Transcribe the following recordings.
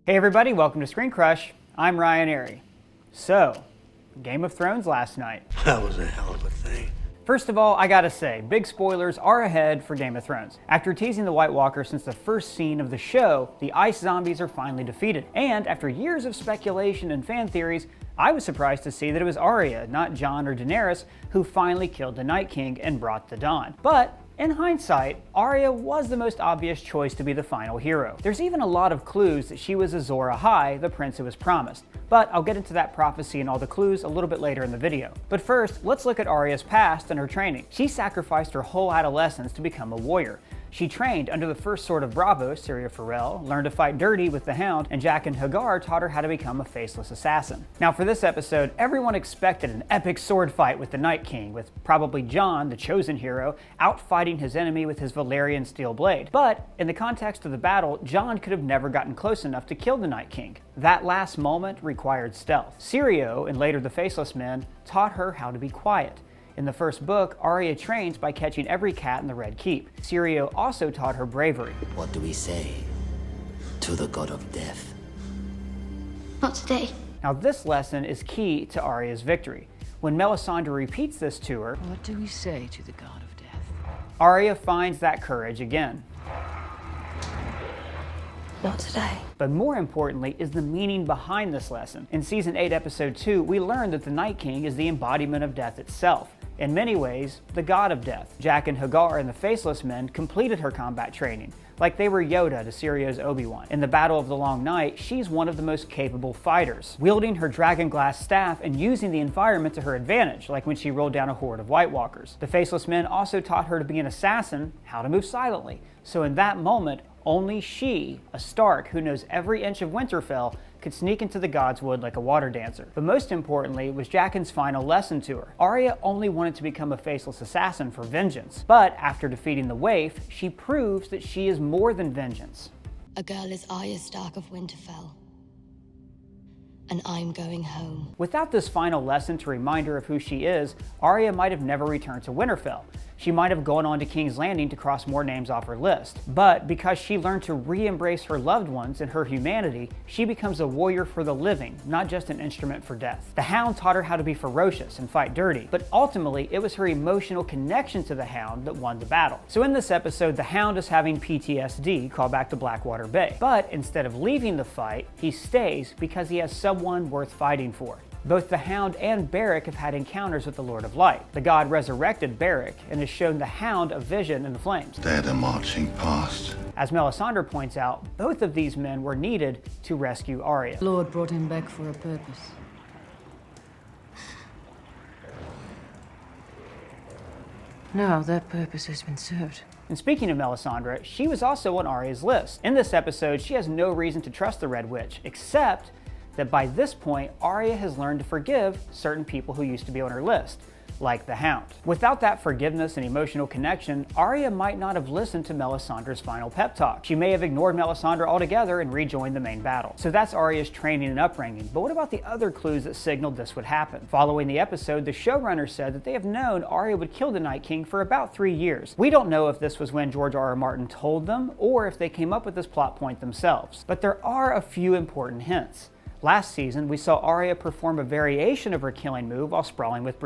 Hey everybody, welcome to Screen Crush. I'm Ryan Airy. So, Game of Thrones last night. That was a hell of a thing. First of all, I gotta say, big spoilers are ahead for Game of Thrones. After teasing the White Walkers since the first scene of the show, the ice zombies are finally defeated. And after years of speculation and fan theories, I was surprised to see that it was Arya, not Jon or Daenerys, who finally killed the Night King and brought the dawn. But in hindsight, Arya was the most obvious choice to be the final hero. There's even a lot of clues that she was Azor Ahai, the prince who was promised. But I'll get into that prophecy and all the clues a little bit later in the video. But first, let's look at Arya's past and her training. She sacrificed her whole adolescence to become a warrior. She trained under the first sword of Braavos, Syria Farrell, learned to fight dirty with the Hound, and Jaqen H'ghar taught her how to become a faceless assassin. Now for this episode, everyone expected an epic sword fight with the Night King, with probably Jon, the chosen hero, outfighting his enemy with his Valyrian steel blade. But in the context of the battle, Jon could have never gotten close enough to kill the Night King. That last moment required stealth. Syrio, and later the Faceless Men, taught her how to be quiet. In the first book, Arya trains by catching every cat in the Red Keep. Syrio also taught her bravery. What do we say to the god of death? Not today. Now this lesson is key to Arya's victory. When Melisandre repeats this to her, What do we say to the god of death? Arya finds that courage again. Not today. But more importantly is the meaning behind this lesson. In Season 8, Episode 2, we learned that the Night King is the embodiment of death itself. In many ways, the god of death. Jaqen H'ghar and the Faceless Men completed her combat training, like they were Yoda to Syrio's Obi-Wan. In the Battle of the Long Night, she's one of the most capable fighters, wielding her dragon glass staff and using the environment to her advantage, like when she rolled down a horde of White Walkers. The Faceless Men also taught her to be an assassin, how to move silently. So in that moment, only she, a Stark who knows every inch of Winterfell, could sneak into the Godswood like a water dancer. But most importantly was Jaqen's final lesson to her. Arya only wanted to become a faceless assassin for vengeance. But after defeating the Waif, she proves that she is more than vengeance. A girl is Arya Stark of Winterfell. And I'm going home. Without this final lesson to remind her of who she is, Arya might have never returned to Winterfell. She might have gone on to King's Landing to cross more names off her list. But because she learned to re-embrace her loved ones and her humanity, she becomes a warrior for the living, not just an instrument for death. The Hound taught her how to be ferocious and fight dirty, but ultimately it was her emotional connection to the Hound that won the battle. So in this episode, the Hound is having PTSD, call back to Blackwater Bay. But instead of leaving the fight, he stays because he has someone worth fighting for. Both the Hound and Beric have had encounters with the Lord of Light. The god resurrected Beric and has shown the Hound a vision in the flames. They're the marching past. As Melisandre points out, both of these men were needed to rescue Arya. The Lord brought him back for a purpose. Now that purpose has been served. And speaking of Melisandre, she was also on Arya's list. In this episode, she has no reason to trust the Red Witch, except that by this point, Arya has learned to forgive certain people who used to be on her list, like the Hound. Without that forgiveness and emotional connection, Arya might not have listened to Melisandre's final pep talk. She may have ignored Melisandre altogether and rejoined the main battle. So that's Arya's training and upbringing, but what about the other clues that signaled this would happen? Following the episode, the showrunners said that they have known Arya would kill the Night King for about 3 years. We don't know if this was when George R.R. Martin told them, or if they came up with this plot point themselves. But there are a few important hints. Last season, we saw Arya perform a variation of her killing move while sprawling with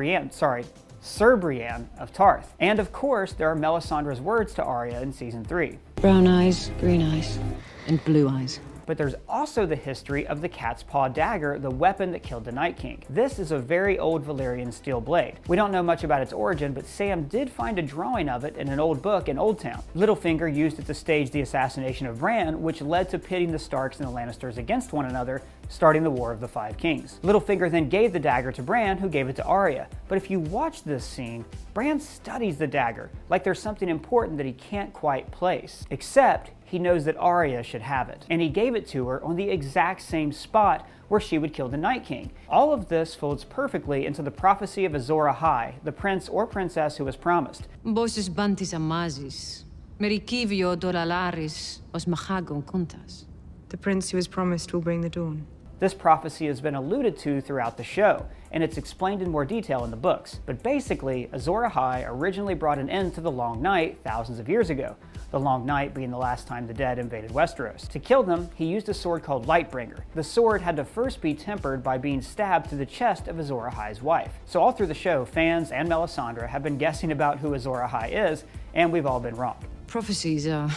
Sir Brienne of Tarth. And of course, there are Melisandre's words to Arya in Season 3. Brown eyes, green eyes, and blue eyes. But there's also the history of the Cat's Paw dagger, the weapon that killed the Night King. This is a very old Valyrian steel blade. We don't know much about its origin, but Sam did find a drawing of it in an old book in Old Town. Littlefinger used it to stage the assassination of Bran, which led to pitting the Starks and the Lannisters against one another, starting the War of the Five Kings. Littlefinger then gave the dagger to Bran, who gave it to Arya. But if you watch this scene, Bran studies the dagger, like there's something important that he can't quite place. Except, he knows that Arya should have it, and he gave it to her on the exact same spot where she would kill the Night King. All of this folds perfectly into the prophecy of Azor Ahai, the prince or princess who was promised. Bosses bantis amazis, merikivio dolalaris os machagon contas. The prince who was promised will bring the dawn. This prophecy has been alluded to throughout the show, and it's explained in more detail in the books. But basically, Azor Ahai originally brought an end to the Long Night thousands of years ago. the Long Night being the last time the dead invaded Westeros. To kill them, he used a sword called Lightbringer. The sword had to first be tempered by being stabbed through the chest of Azor Ahai's wife. So all through the show, fans and Melisandre have been guessing about who Azor Ahai is, and we've all been wrong. Prophecies are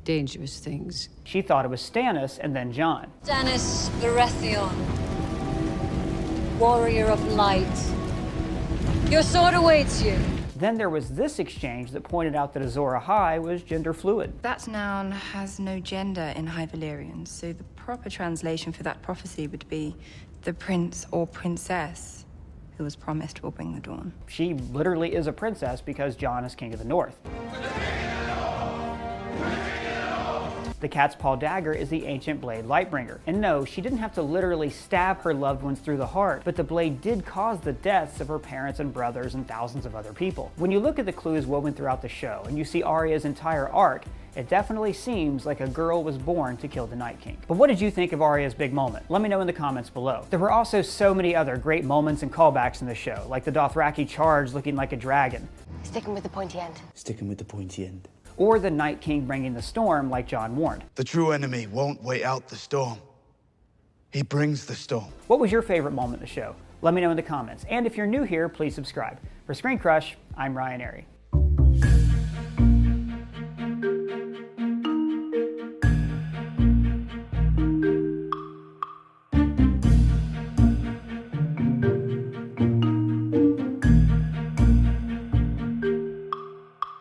dangerous things. She thought it was Stannis and then Jon. Stannis Baratheon, warrior of light. Your sword awaits you. Then there was this exchange that pointed out that Azor Ahai was gender fluid. That noun has no gender in High Valyrian, so the proper translation for that prophecy would be the prince or princess who was promised will bring the dawn. She literally is a princess because Jon is king of the North. The cat's paw dagger is the ancient blade Lightbringer. And no, she didn't have to literally stab her loved ones through the heart, but the blade did cause the deaths of her parents and brothers and thousands of other people. When you look at the clues woven throughout the show and you see Arya's entire arc, it definitely seems like a girl was born to kill the Night King. But what did you think of Arya's big moment? Let me know in the comments below. There were also so many other great moments and callbacks in the show, like the Dothraki charge looking like a dragon. Sticking with the pointy end. Sticking with the pointy end. Or the Night King bringing the storm like Jon warned. The true enemy won't wait out the storm. He brings the storm. What was your favorite moment in the show? Let me know in the comments. And if you're new here, please subscribe. For Screen Crush, I'm Ryan Airy.